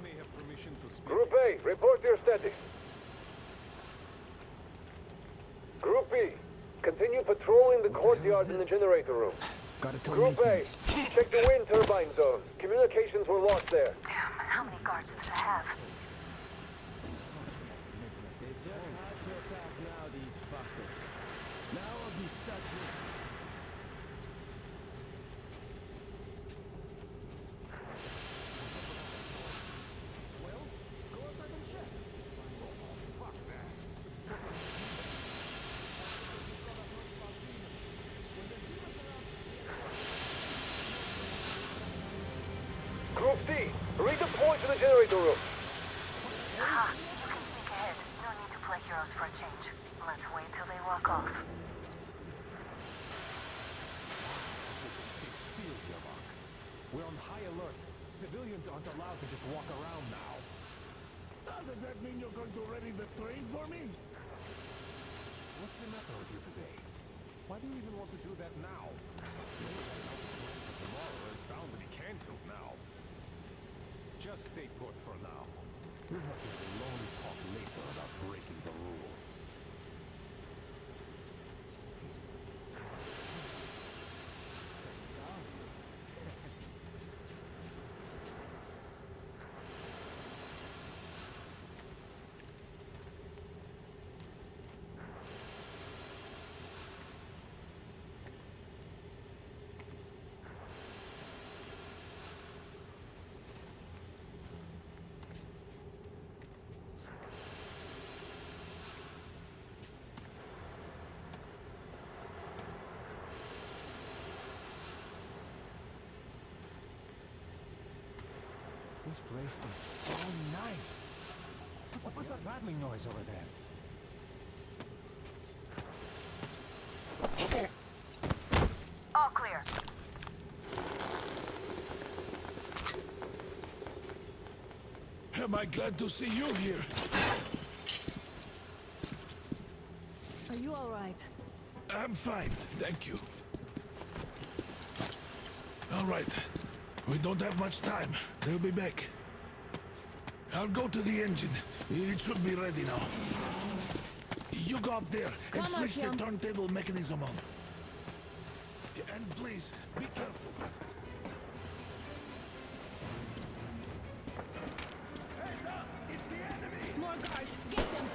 may have permission to speak. Group A, report your status. Group B, continue patrolling the courtyard in the generator room. Gotta tell Group A, maintenance. check the wind turbine zone. Communications were lost there. Damn, how many guards does it have? They just had to attack now, these fuckers. Now I'll be stuck with... Well, go outside and check. Oh, fuck that. Group D, redeploy to the generator room. Aha, you can sneak ahead. No need to play heroes for a change. Let's wait till they walk off. We're on high alert. Civilians aren't allowed to just walk around now. Does that mean you're going to ready the train for me? What's the matter with you today? Why do you even want to do that now? Tomorrow is bound to be cancelled now. Just stay put for now. We'll have to have a long talk later about breaking the rules. This place is so nice. What was that rattling noise over there? All clear. Am I glad to see you here? Are you all right? I'm fine, thank you. All right. We don't have much time. They'll be back. I'll go to the engine. It should be ready now. You go up there and Come on, switch the Tim. turntable mechanism on. And please, be careful. More guards! Get them!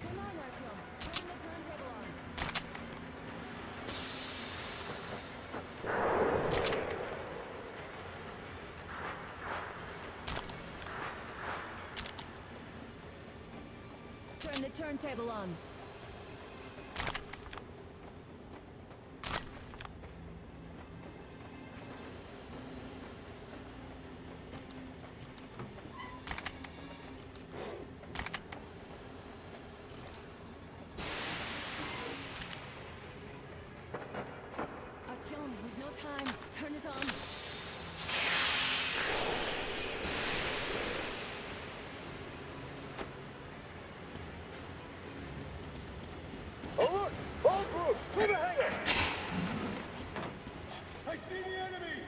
Come on, Artyom. Turn the turntable on. Turn the turntable on. Artyom, we've no time. Turn it on. Alert! All groups, to the hangar! I see the enemy!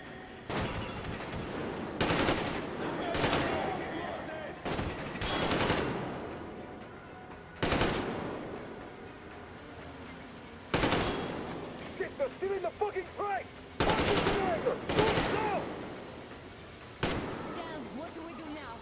They're stealing the fucking train! Watch the generator! Go! Damn, what do we do now?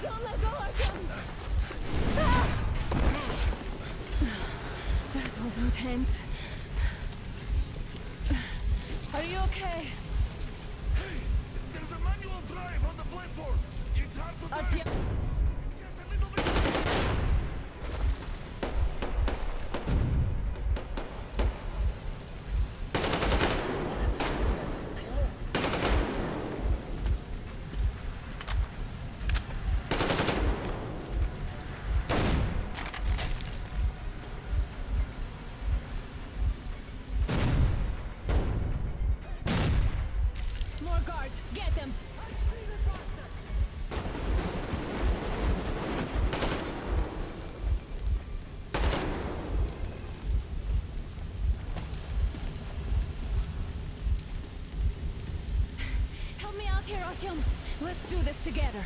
Don't let go of them! That was intense. Are you okay? Hey, there's a manual drive on the platform. It's hard to drive. Artyom, Just a little bit. more guards. Get them. Help me out here, Artyom. Let's do this together.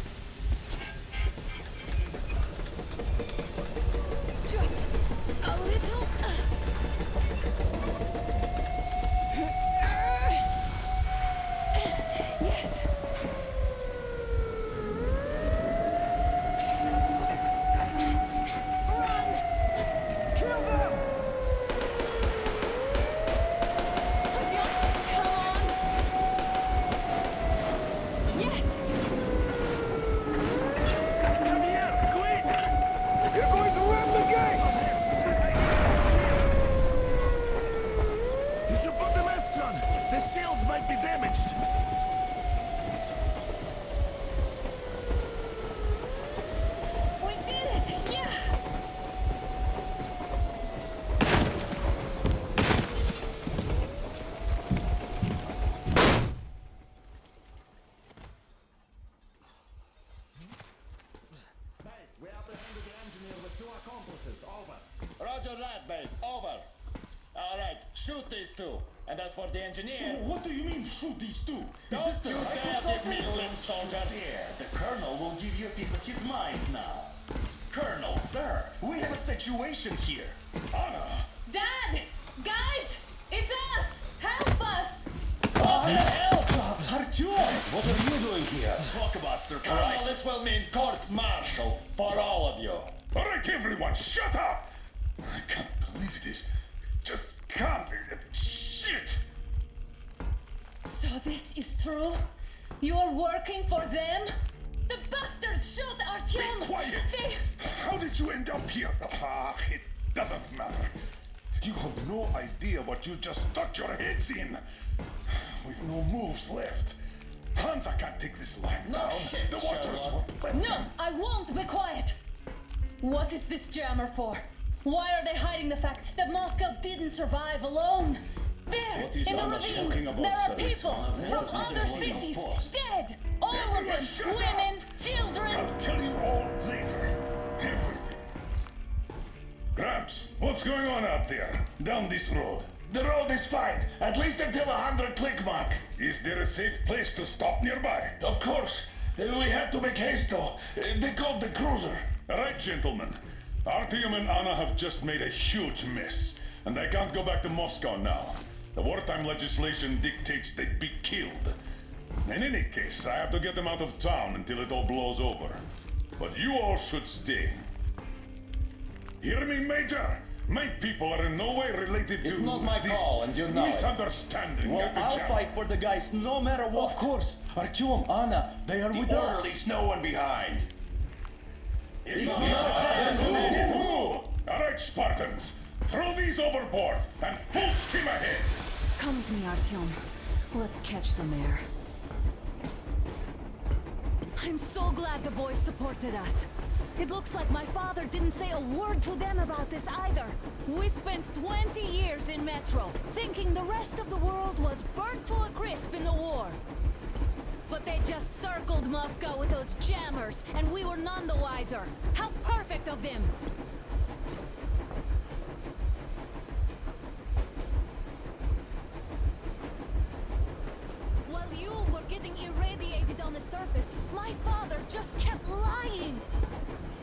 Just a little. Yes. Run! Kill them! Artyom, come on! Yes! Come here, quick! You're going to ram the gate! You should put the masks on. The seals might be damaged. We did it! Yeah! We apprehended the engineer with 2 accomplices. Over. Roger that, base. Over. All right, shoot these 2. And as for the engineer... What do you mean, shoot these 2? Don't you dare give me limp, soldier. Here, the Colonel will give you a piece of his mind now. Colonel, sir, we have a situation here. Anna! Dad! Guys! It's us! Help us! What the hell? Artyom, what are you doing here? Talk about surprise. Colonel, it will mean court-martial for all of you. All right, everyone, shut up! I can't believe this. Just can't. Shit! So this is true? You're working for them? The bastards shot Artyom! Be quiet! They... How did you end up here? Ah, it doesn't matter. You have no idea what you just stuck your heads in. We've no moves left. Hansa can't take this line No down. shit, The Watchers Sherlock. won't let No, them. I won't be quiet! What is this jammer for? Why are they hiding the fact that Moscow didn't survive alone? There, What is in the Anna ravine, talking about, there are sir? people This from is not other a way of cities, force. dead! All of Everyone them, shut up! women, children! I'll tell you all later. Everything. Gramps, what's going on out there? Down this road? The road is fine, at least until 100 click mark. Is there a safe place to stop nearby? Of course, we have to make haste though. They called the cruiser. All right, gentlemen. Artyom and Anna have just made a huge mess, and they can't go back to Moscow now. The wartime legislation dictates they be killed. In any case, I have to get them out of town until it all blows over. But you all should stay. Hear me, Major? My people are in no way related to It's not my this call, and you know it. misunderstanding Well, at the I'll jam. fight for the guys no matter what. Of course. Artyom, Anna, they are with The us. orderlies, no one behind. All right, Spartans. Throw these overboard and full steam ahead. Come with me, Artyom. Let's catch some air. I'm so glad the boys supported us. It looks like my father didn't say a word to them about this either. We spent 20 years in Metro, thinking the rest of the world was burnt to a crisp in the war. But they just circled Moscow with those jammers, and we were none the wiser. How perfect of them! My father just kept lying!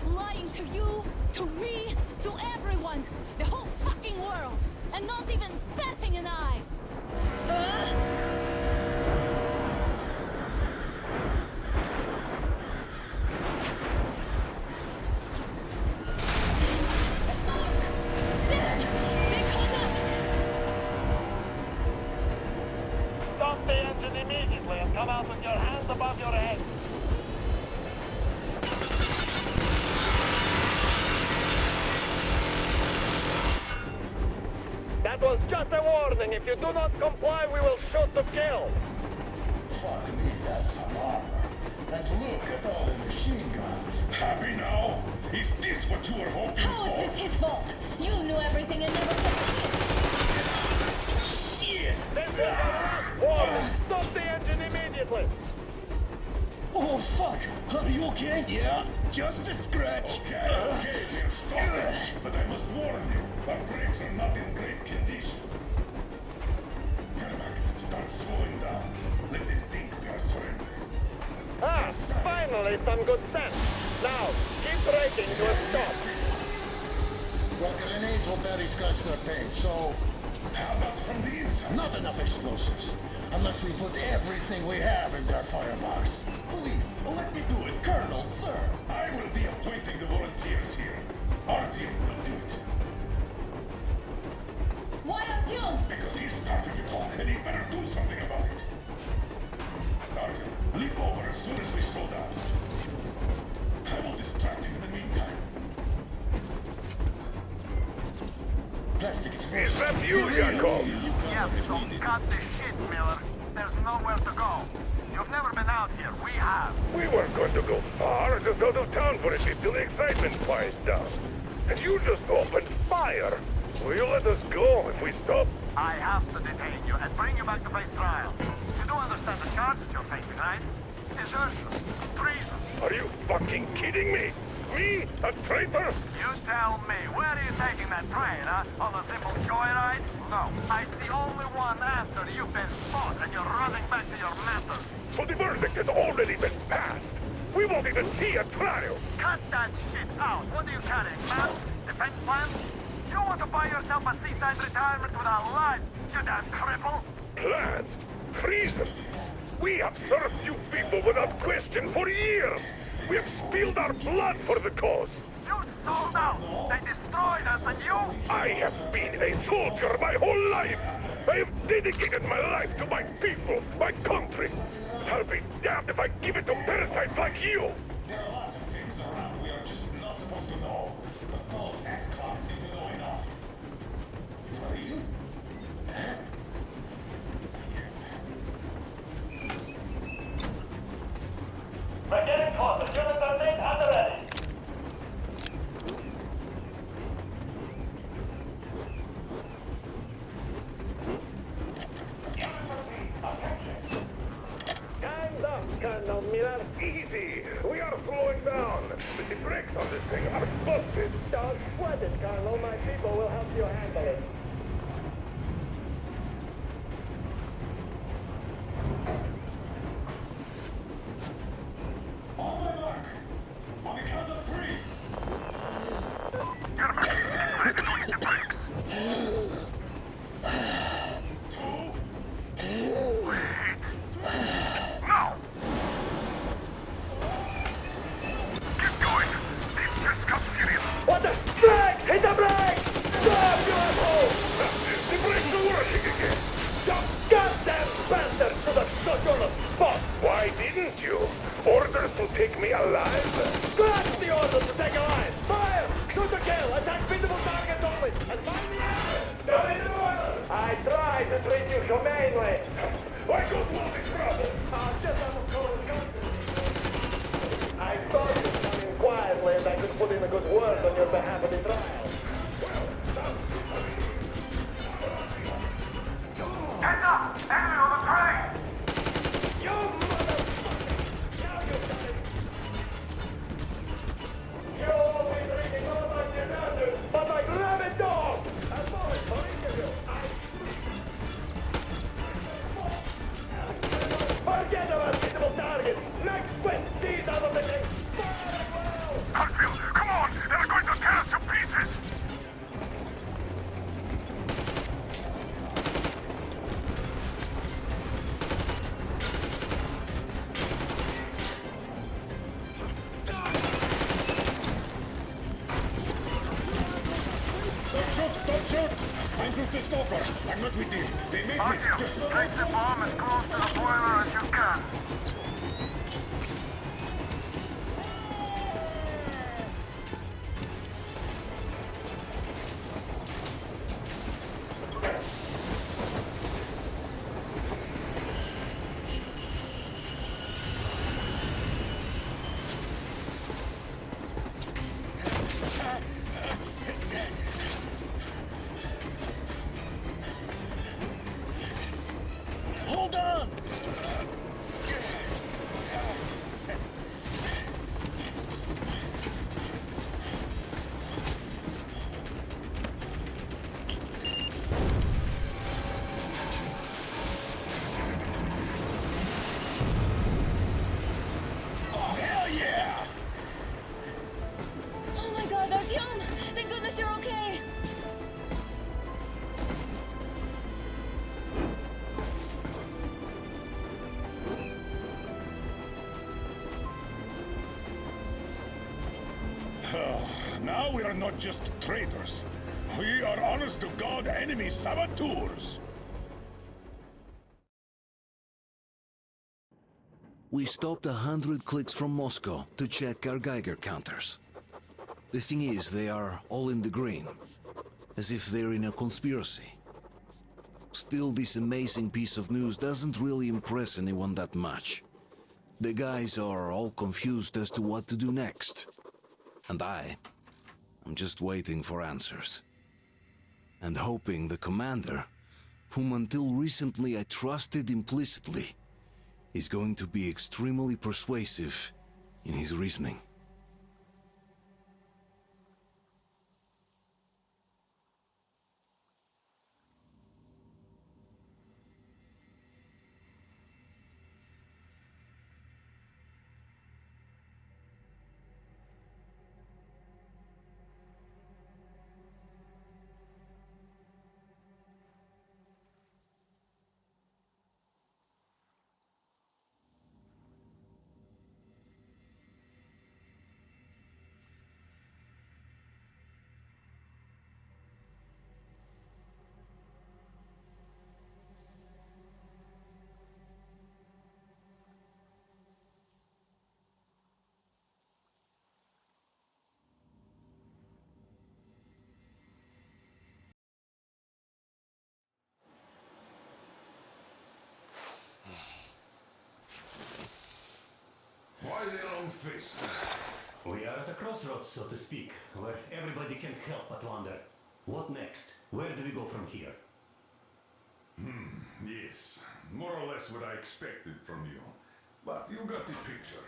Lying to you, to me, to everyone! The whole fucking world! And not even batting an eye! Stop the engine immediately and come out with your hands above your head. That was just a warning. If you do not comply, we will shoot to kill. Fuck me, that's some armor. And look at all the machine guns. Happy now? Is this what you were hoping How for? is this his fault? You knew everything and never said shit! This is the last warning. Stop the engine immediately. Oh, fuck! Are you okay? Yeah, just a scratch. Okay, we'll stop it. But I must warn you, our brakes are not in great condition. Carmack, start slowing down. Let them think we are surrendering. Ah, finally some good sense. Now, keep braking to a stop. Well, grenades will barely scratch their paint, so How about from the inside? not enough explosives. Unless we put everything we have in their firebox. Please, let me do it, Colonel, sir. I will be appointing the volunteers here. Our team will do it. Why Artyom? Because he started the talk, and he better do something about it. Artyom, leap over as soon as we slow down. I will distract him in the meantime. Plastic is Is that you, Yakov? Yeah, so cut the shit, Miller. There's nowhere to go. You've never been out here. We have. We weren't going to go far, just out of town for a bit till the excitement quiets down. And you just opened fire. Will you let us go if we stop? I have to detain you and bring you back to face trial. You do understand the charges you're facing, right? Desertion, treason. Are you fucking kidding me? Me? A traitor? You tell me, where are you taking that train, huh? On a simple joyride? No, I see only one answer. You've been spot and you're running back to your masters. So the verdict has already been passed. We won't even see a trial. Cut that shit out. What are you carrying, man? Defense plans? You want to buy yourself a seaside retirement without life, you damn cripple? Plans? Treason? We have served you people without question for years. We have spilled our blood for the cause. You sold out. They destroyed us and you... I have been a soldier my whole life. I have dedicated my life to my people, my country. But I'll be damned if I give it to parasites like you. There are lots of things around we are just not supposed to know. But those ass-clowns seem to know enough. Are you? We're getting closer. Units are laid and ready. Time's up, Colonel Miller. Easy. We are slowing down. The brakes on this thing are busted. Don't sweat it, Colonel. My people will help you handle it. On my mark. On the count of 3. What the? Brake! Hit the brake! Stop, you asshole! The brakes are working again. You goddamn bastard! To the shot on the spot! Why didn't you? Orders to take me alive? Scratch the order to take a line! Fire! Shoot to kill! Attack visible targets only! And find the enemy! I tried to treat you humanely! I don't want the trouble. Just out of cold country. I thought you'd come in quietly and I could put in a good word on your behalf at the trial. Heads up! Enemy on the train! You motherfucker! Now you got it! You'll all be drinking all my dinner, but like rabid dogs! As far as for each of you, Forget about visible targets! Next quest! Don't shoot! I'm just a stalker. I'm not with you. They make me. Artyom, Just take the bomb as close to the boiler as you can. Hold on! Oh, hell yeah! Oh my god, Artyom! Thank goodness you're okay! Now we are not just traitors. We are honest-to-God enemy saboteurs. We stopped 100 clicks from Moscow to check our Geiger counters. The thing is, they are all in the green, as if they're in a conspiracy. Still, this amazing piece of news doesn't really impress anyone that much. The guys are all confused as to what to do next. And I'm just waiting for answers. And hoping the commander, whom until recently I trusted implicitly, is going to be extremely persuasive in his reasoning. Why the long face? We are at a crossroads, so to speak, where everybody can help but wonder. What next? Where do we go from here? Yes, more or less what I expected from you. But you got the picture.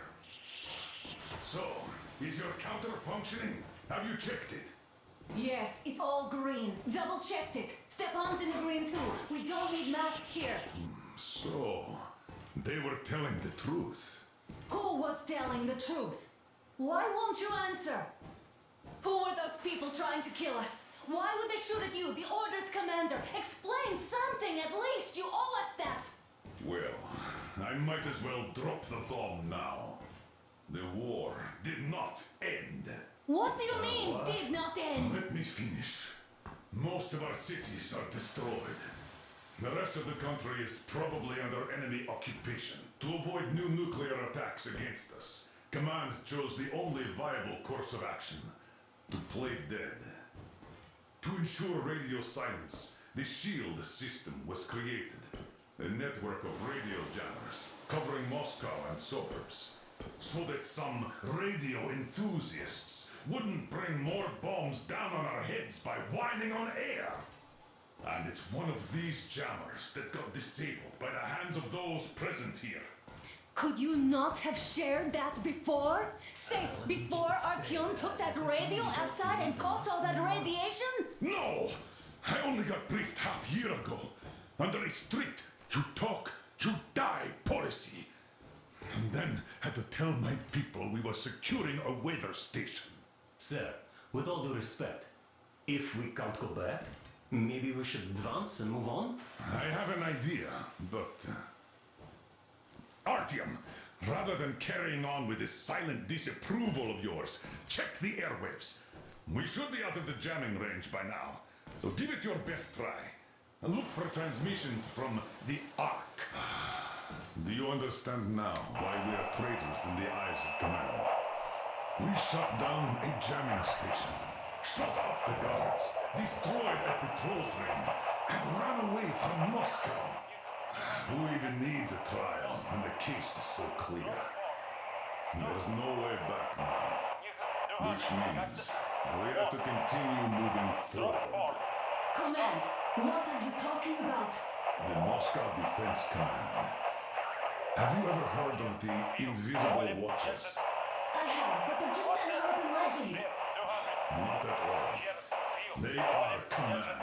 So, is your counter functioning? Have you checked it? Yes, it's all green. Double checked it. Stepan's in the green too. We don't need masks here. So, they were telling the truth. Who was telling the truth? Why won't you answer? Who were those people trying to kill us? Why would they shoot at you, the Order's commander? Explain something at least. You owe us that. Well, I might as well drop the bomb now. The war did not end. What do you mean, did not end? Let me finish. Most of our cities are destroyed. The rest of the country is probably under enemy occupation. To avoid new nuclear attacks against us, Command chose the only viable course of action: to play dead. To ensure radio silence, the SHIELD system was created. A network of radio jammers covering Moscow and suburbs, so that some radio enthusiasts wouldn't bring more bombs down on our heads by whining on air. And it's one of these jammers that got disabled by the hands of those present here. Could you not have shared that before? Say, before Artyom took that radio outside and caught all that radiation? No! I only got briefed half year ago, under a strict you talk, you die policy. And then had to tell my people we were securing a weather station. Sir, with all due respect, if we can't go back, maybe we should advance and move on? I have an idea, but... Artyom, rather than carrying on with this silent disapproval of yours, check the airwaves. We should be out of the jamming range by now. So give it your best try. And look for transmissions from the Ark. Do you understand now why we are traitors in the eyes of command? We shut down a jamming station, shut up the guards, destroyed a patrol train, and ran away from Moscow. Who even needs a trial when the case is so clear? There's no way back now. Which means we have to continue moving forward. Command, what are you talking about? The Moscow Defense Command. Have you ever heard of the Invisible Watches? I have, but they're just an urban legend. Not at all. They are command.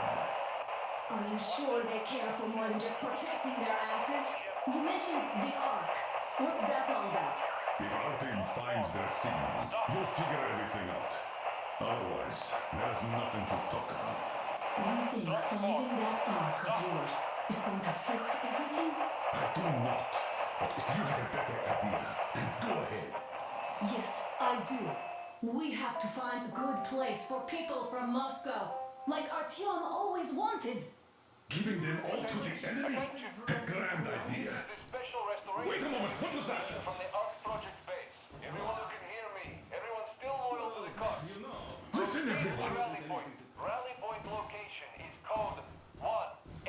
Are you sure they care for more than just protecting their asses? You mentioned the Ark. What's that all about? If our team finds their signal, you'll figure everything out. Otherwise, there's nothing to talk about. Do you think finding that Ark of yours is going to fix everything? I do not. But if you have a better idea, then go ahead. Yes, I do. We have to find a good place for people from Moscow, like Artyom always wanted. Giving them all to the enemy? A grand idea. Wait a moment, what was that? From the Ark Project base. Everyone who can hear me. Everyone's still loyal to the cause. Listen, everyone. Rally point location is code 1811-79.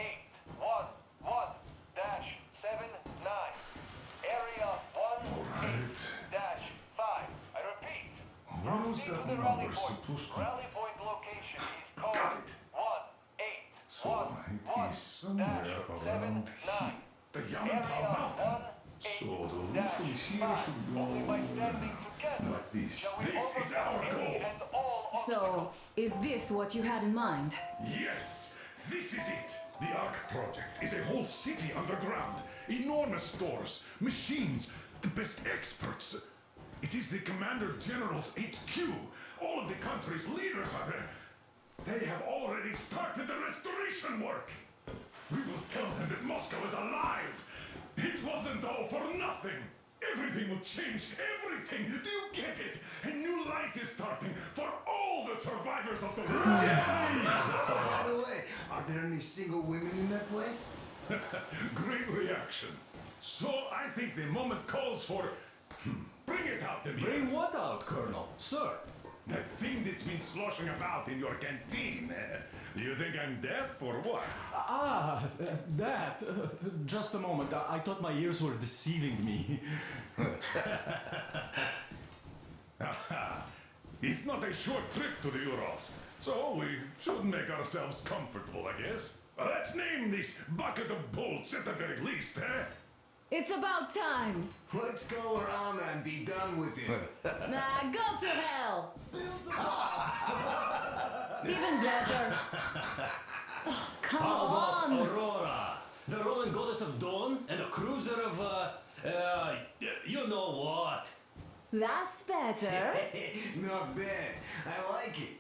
Area 18-5. I repeat. Where was Proceed that to the rally number point. supposed to... Rally point location is Got code it. So it is somewhere around here. The Yamantau Mountain. So the route from here should go like this. This is our goal. So, is this what you had in mind? Yes, this is it. The Ark Project is a whole city underground. Enormous stores, machines, the best experts. It is the Commander General's HQ. All of the country's leaders are there. They have already started the restoration work. We will tell them that Moscow is alive. It wasn't all for nothing. Everything will change. Everything. Do you get it? A new life is starting for all the survivors of the war. By the way, are there any single women in that place? Great reaction. So I think the moment calls for... Bring it out, Demir. Bring what out, Colonel? Sir? That thing that's been sloshing about in your canteen. You think I'm deaf or what? That. Just a moment. I thought my ears were deceiving me. It's not a short trip to the Urals, so we should make ourselves comfortable, I guess. Let's name this bucket of bolts at the very least, eh? It's about time. Let's call her Anna and be done with it. Nah, go to hell. Even better. Oh, come on. Aurora, the Roman goddess of dawn, and a cruiser of, you know what? That's better. Not bad. I like it.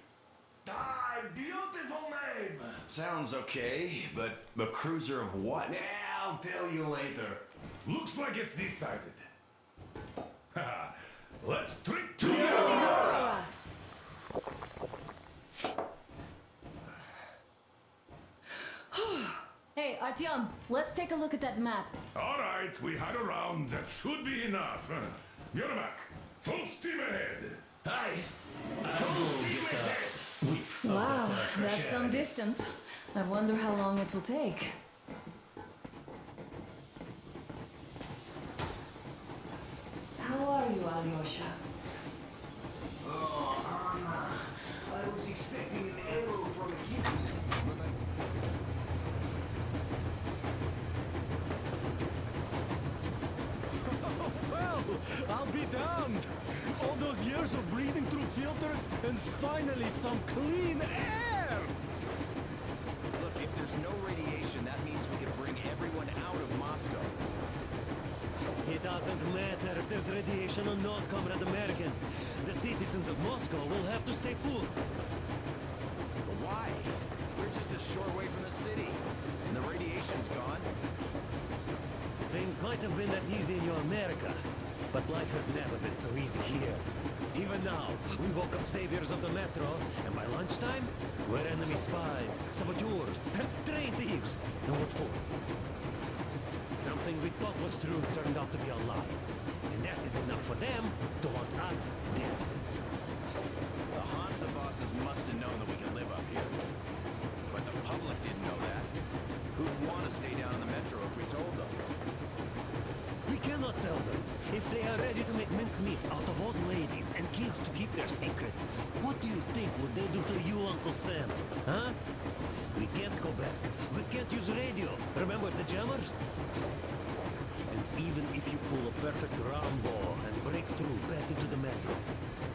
Ah, beautiful name. Sounds okay, but the cruiser of what? Yeah, I'll tell you later. Looks like it's decided. Let's trick to Aurora. Hey, Artyom, let's take a look at that map. All right, we had a round. That should be enough. Yermak, full steam ahead. Aye. Full steam ahead. Wow, that's some distance. I wonder how long it will take. How are you, Alyosha? Oh, Anna. I was expecting an arrow from a kitten. Well, I'll be damned. All those years of breathing through filters and finally some clean air! Look, if there's no radiation, that means we can bring everyone out of Moscow. It doesn't matter if there's radiation or not, Comrade American. The citizens of Moscow will have to stay put. But why? We're just a short way from the city, and the radiation's gone. Things might have been that easy in your America, but life has never been so easy here. Even now, we welcome saviors of the metro, and by lunchtime, We're enemy spies, saboteurs, train thieves. And what for? Something we thought was true turned out to be a lie. And that is enough for them to want us dead. The Hansa bosses must have known that we could live up here. But the public didn't know that. Who'd want to stay down in the metro if we told them? We cannot tell them. If they are ready to make mincemeat out of old ladies and kids to keep their secret, what do you think would they do to you, Uncle Sam? Huh? We can't go back. We can't use radio. Remember the jammers? And even if you pull a perfect Rambo and break through back into the metro,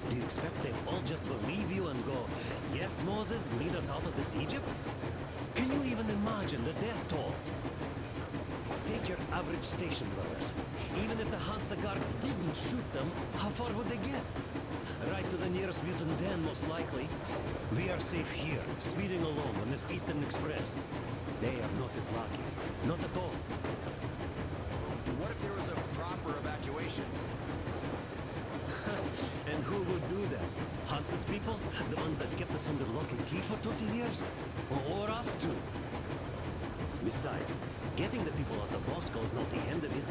do you expect they all just believe you and go, yes, Moses, lead us out of this Egypt? Can you even imagine the death toll? Take your average station dwellers. Even if the Hansa guards didn't shoot them, how far would they get? Right to the nearest mutant den, most likely. We are safe here, speeding along on this Eastern Express. They are not as lucky. Not at all. What if there was a proper evacuation? And who would do that? Hansa's people? The ones that kept us under lock and key for 20 years? Or us too? Besides, getting the people out of Moscow is not the end of it.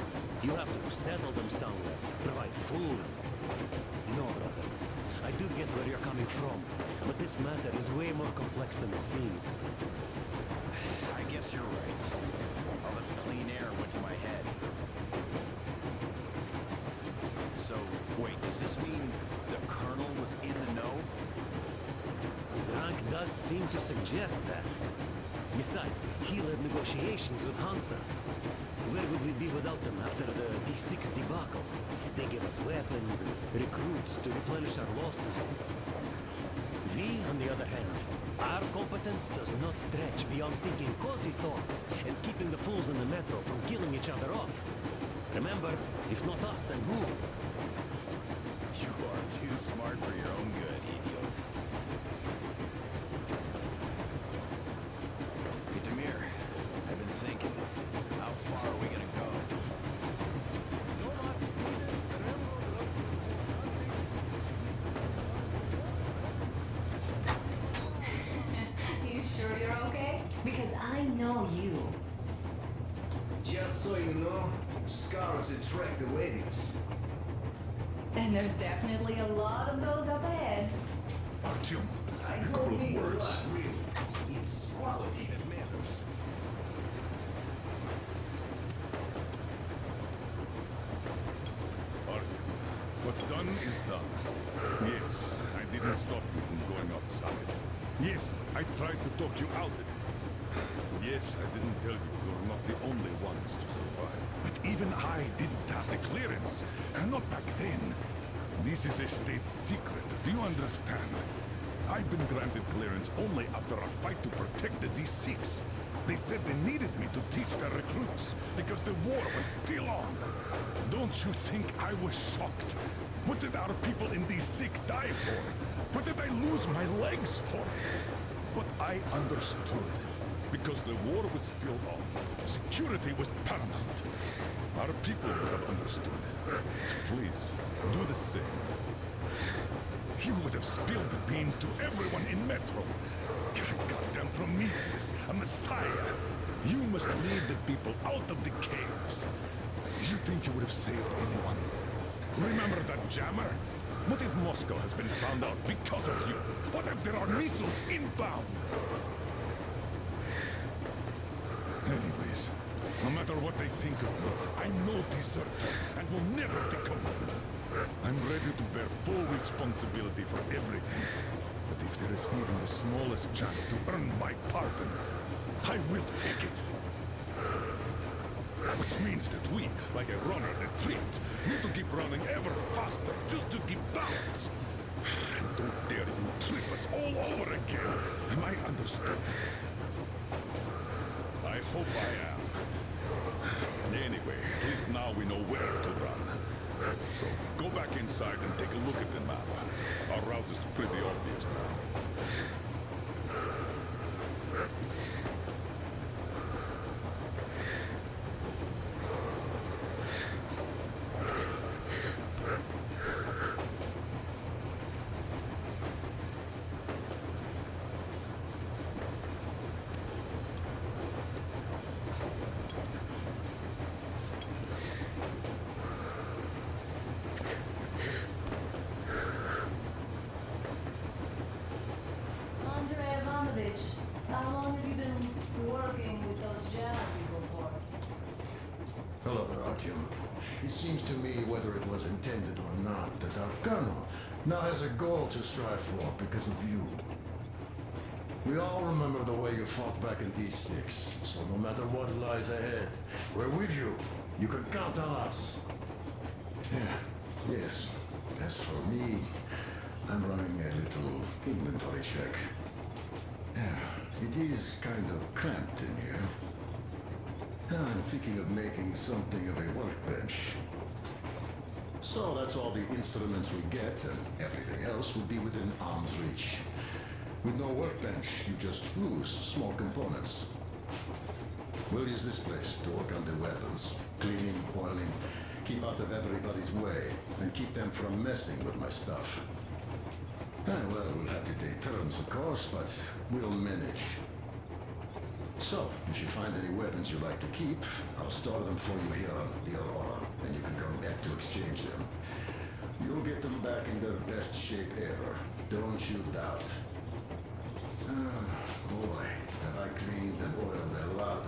You have to settle them somewhere, provide food. No, brother. I do get where you're coming from, but this matter is way more complex than it seems. I guess you're right. All this clean air went to my head. So, wait, does this mean the Colonel was in the know? His rank does seem to suggest that. Besides, he led negotiations with Hansa. Where would we be without them after the D6 debacle? They gave us weapons and recruits to replenish our losses. We, on the other hand, our competence does not stretch beyond thinking cozy thoughts and keeping the fools in the metro from killing each other off. Remember, if not us, then who? You are too smart for your own good, idiot. Hey, Demir, I've been thinking. How far are we gonna go? You sure you're okay? Because I know you. Just so you know, scars attract the ladies. And there's definitely a lot of those up ahead. Artyom, I a don't couple of mean a words. lot, really. It's quality that matters. Artyom, what's done is done. Yes, I didn't stop you from going outside. Yes, I tried to talk you out of it. Yes, I didn't tell you you're not the only ones to survive. But even I didn't have the clearance. Not back then. This is a state secret. Do you understand? I've been granted clearance only after a fight to protect the D6. They said they needed me to teach their recruits because the war was still on. Don't you think I was shocked? What did our people in D6 die for? What did I lose my legs for? But I understood. Because the war was still on. Security was paramount. Our people would have understood. So please, do the same. You would have spilled the beans to everyone in Metro. You're a goddamn Prometheus, a messiah. You must lead the people out of the caves. Do you think you would have saved anyone? Remember that jammer? What if Moscow has been found out because of you? What if there are missiles inbound? Anyways, no matter what they think of me, I'm no deserter and will never become one. I'm ready to bear full responsibility for everything. But if there is even the smallest chance to earn my pardon, I will take it. Which means that we, like a runner that tripped, need to keep running ever faster just to keep balance. And don't dare you trip us all over again. Am I understood? I hope I am. Anyway, at least now we know where to run. So, go back inside and take a look at the map. Our route is pretty obvious now. clever, Artyom. It seems to me, whether it was intended or not, that our colonel now has a goal to strive for because of you. We all remember the way you fought back in D6, so no matter what lies ahead, we're with you. You can count on us. Yeah, yes. As for me, I'm running a little inventory check. Yeah, it is kind of cramped in here. I'm thinking of making something of a workbench. So that's all the instruments we get, and everything else would be within arm's reach. With no workbench, you just lose small components. We'll use this place to work on the weapons. Cleaning, oiling, keep out of everybody's way, and keep them from messing with my stuff. Well, we'll have to take turns, of course, but we'll manage. So, if you find any weapons you'd like to keep, I'll store them for you here on the Aurora, and you can come back to exchange them. You'll get them back in their best shape ever. Don't you doubt. Boy, have I cleaned and oiled a lot.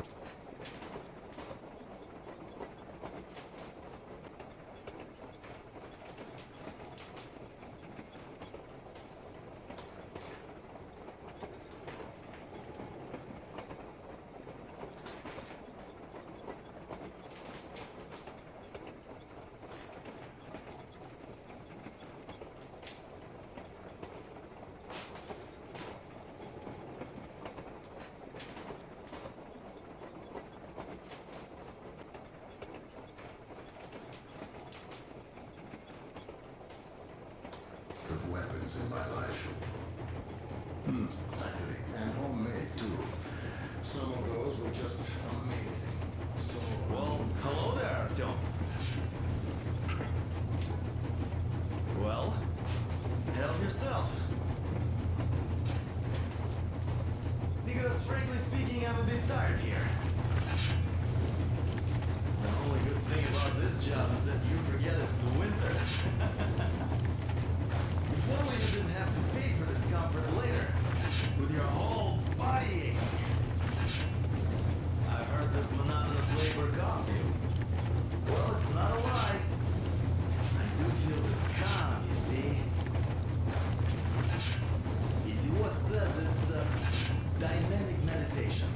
Of weapons in my life. Factory and homemade too. Some of those were just amazing. So well, hello there, Artyom. Well, help yourself. Because frankly speaking, I'm a bit tired here. The only good thing about this job is that you forget it's winter. If only you didn't have to pay for this comfort later, with your whole body aching. I've heard that monotonous labor calms you. Well, it's not a lie. I do feel this calm, you see. Idiot says it's dynamic meditation.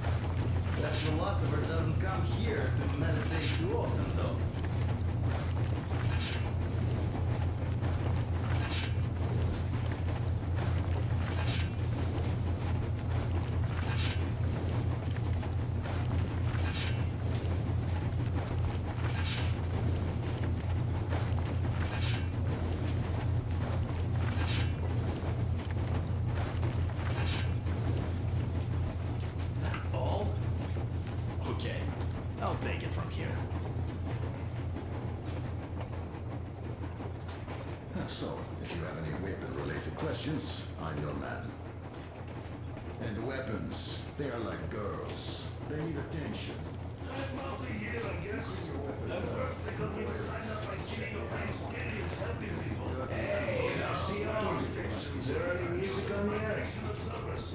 That philosopher doesn't come here to meditate too often, though. Okay, I'll take it from here. So, if you have any weapon-related questions, I'm your man. And weapons, they are like girls. They need attention. I'm out of here, I guess. At first, they got me to sign up by seeing your experience helping people. Hey, Artyom! Is there any music on the air? Observers.